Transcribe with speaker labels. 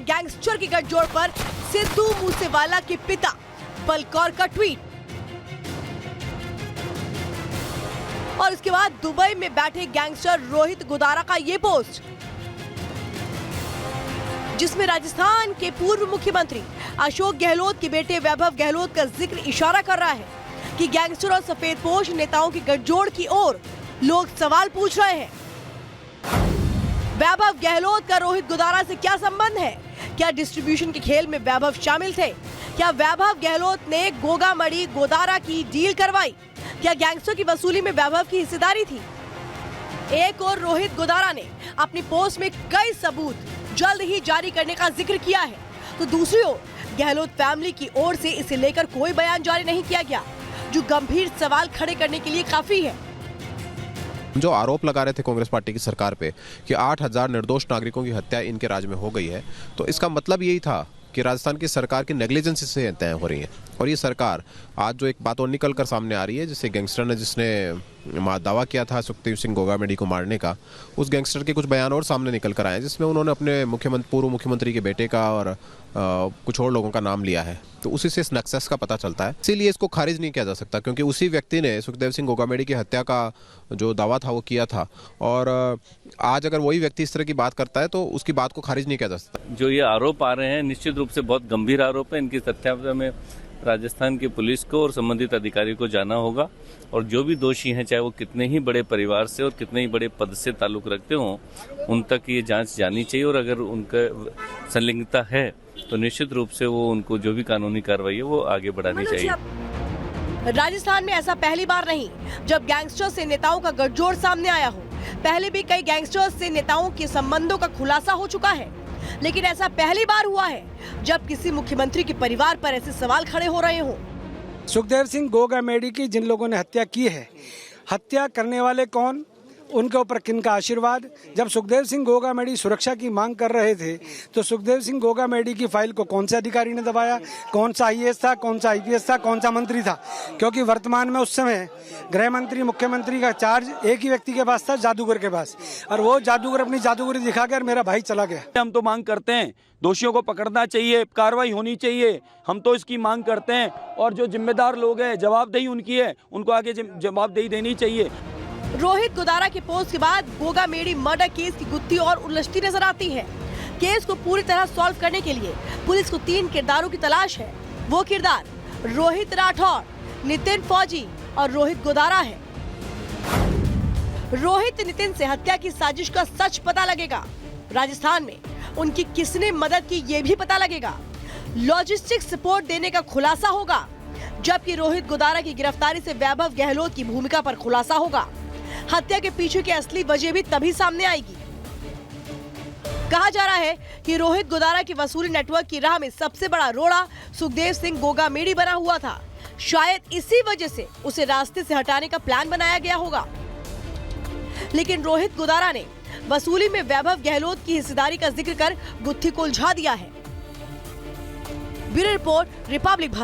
Speaker 1: Gangster की गठजोड़ पर सिद्धू मूसेवाला के पिता बलकौर का ट्वीट। और इसके बाद दुबई में बैठे गैंगस्टर रोहित गोदारा का ये पोस्ट, जिसमें राजस्थान के पूर्व मुख्यमंत्री अशोक गहलोत के बेटे वैभव गहलोत का जिक्र इशारा कर रहा है कि गैंगस्टर और सफेदपोश नेताओं की गठजोड़ की ओर लोग सवाल पूछ रहे हैं। वैभव गहलोत का रोहित गोदारा से क्या संबंध है? क्या डिस्ट्रीब्यूशन के खेल में वैभव शामिल थे? क्या वैभव गहलोत ने गोगामड़ी गोदारा की डील करवाई? क्या गैंगस्टर की वसूली में वैभव की हिस्सेदारी थी? एक और रोहित गोदारा ने अपनी पोस्ट में कई सबूत जल्द ही जारी करने का जिक्र किया है, तो दूसरी ओर गहलोत फैमिली की ओर से इसे लेकर कोई बयान जारी नहीं किया गया, जो गंभीर सवाल खड़े करने के लिए काफी है।
Speaker 2: जो आरोप लगा रहे थे कांग्रेस पार्टी की सरकार पे कि 8000 निर्दोष नागरिकों की हत्या इनके राज्य में हो गई है, तो इसका मतलब यही था कि राजस्थान की सरकार की नेग्लिजेंस से हत्याएं हो रही हैं। और ये सरकार आज जो एक बात और निकल कर सामने आ रही है, जिससे गैंगस्टर ने जिसने दावा किया था सुखदेव सिंह गोगामेडी को मारने का, उस गैंगस्टर के कुछ बयान और सामने निकल कर आए, जिसमें उन्होंने अपने पूर्व मुख्यमंत्री के बेटे का और कुछ और लोगों का नाम लिया है। तो उसी से इस नक्सस का पता चलता है। इसीलिए इसको खारिज नहीं किया जा सकता, क्योंकि उसी व्यक्ति ने सुखदेव सिंह गोगामेडी की हत्या का जो दावा था वो किया था। और आज अगर वही व्यक्ति इस तरह की बात करता है तो उसकी बात को खारिज नहीं किया जा सकता।
Speaker 3: जो ये आरोप आ रहे हैं निश्चित रूप से बहुत गंभीर आरोप है। इनकी सत्यापन में राजस्थान की पुलिस को और संबंधित अधिकारी को जाना होगा, और जो भी दोषी हैं, चाहे वो कितने ही बड़े परिवार से और कितने ही बड़े पद से ताल्लुक रखते हों, उन तक ये जांच जानी चाहिए। और अगर उनका संलिग्नता है तो निश्चित रूप से वो उनको जो भी कानूनी कार्रवाई है वो आगे बढ़ानी चाहिए।
Speaker 1: राजस्थान में ऐसा पहली बार नहीं जब गैंगस्टर से नेताओं का गठजोड़ सामने आया हो। पहले भी कई गैंगस्टर्स से नेताओं के संबंधों का खुलासा हो चुका है, लेकिन ऐसा पहली बार हुआ है जब किसी मुख्यमंत्री के परिवार पर ऐसे सवाल खड़े हो रहे हों।
Speaker 4: सुखदेव सिंह गोगामेडी की जिन लोगों ने हत्या की है, हत्या करने वाले कौन, उनके ऊपर किनका आशीर्वाद? जब सुखदेव सिंह गोगामेडी सुरक्षा की मांग कर रहे थे तो सुखदेव सिंह गोगामेडी की फाइल को कौन से अधिकारी ने दबाया? कौन सा आईएएस था, कौन सा आईपीएस था, कौन सा मंत्री था? क्योंकि वर्तमान में उस समय गृह मंत्री, मुख्यमंत्री का चार्ज एक ही व्यक्ति के पास था, जादूगर के पास, और वो जादूगर अपनी जादूगरी दिखा कर मेरा भाई चला गया।
Speaker 5: हम तो मांग करते हैं दोषियों को पकड़ना चाहिए, कार्रवाई होनी चाहिए, हम तो इसकी मांग करते हैं। और जो जिम्मेदार लोग हैं, जवाबदेही उनकी है, उनको आगे जवाबदेही देनी चाहिए।
Speaker 1: रोहित गोदारा के पोस्ट के बाद गोगामेडी मर्डर केस की गुत्थी और उलझती नजर आती है। केस को पूरी तरह सॉल्व करने के लिए पुलिस को 3 किरदारों की तलाश है। वो किरदार रोहित राठौर, नितिन फौजी और रोहित गोदारा है। रोहित नितिन से हत्या की साजिश का सच पता लगेगा। राजस्थान में उनकी किसने मदद की ये भी पता लगेगा। लॉजिस्टिक सपोर्ट देने का खुलासा होगा, जबकि रोहित गोदारा की गिरफ्तारी से वैभव गहलोत की भूमिका पर खुलासा होगा। हत्या के पीछे की असली वजह भी तभी सामने आएगी। कहा जा रहा है कि रोहित गोदारा की वसूली नेटवर्क की राह में सबसे बड़ा रोड़ा सुखदेव सिंह गोगामेडी बना हुआ था। शायद इसी वजह से उसे रास्ते से हटाने का प्लान बनाया गया होगा। लेकिन रोहित गोदारा ने वसूली में वैभव गहलोत की हिस्सेदारी का जिक्र कर गुत्थी को उलझा दिया है। Bureau report, Republic Bharat.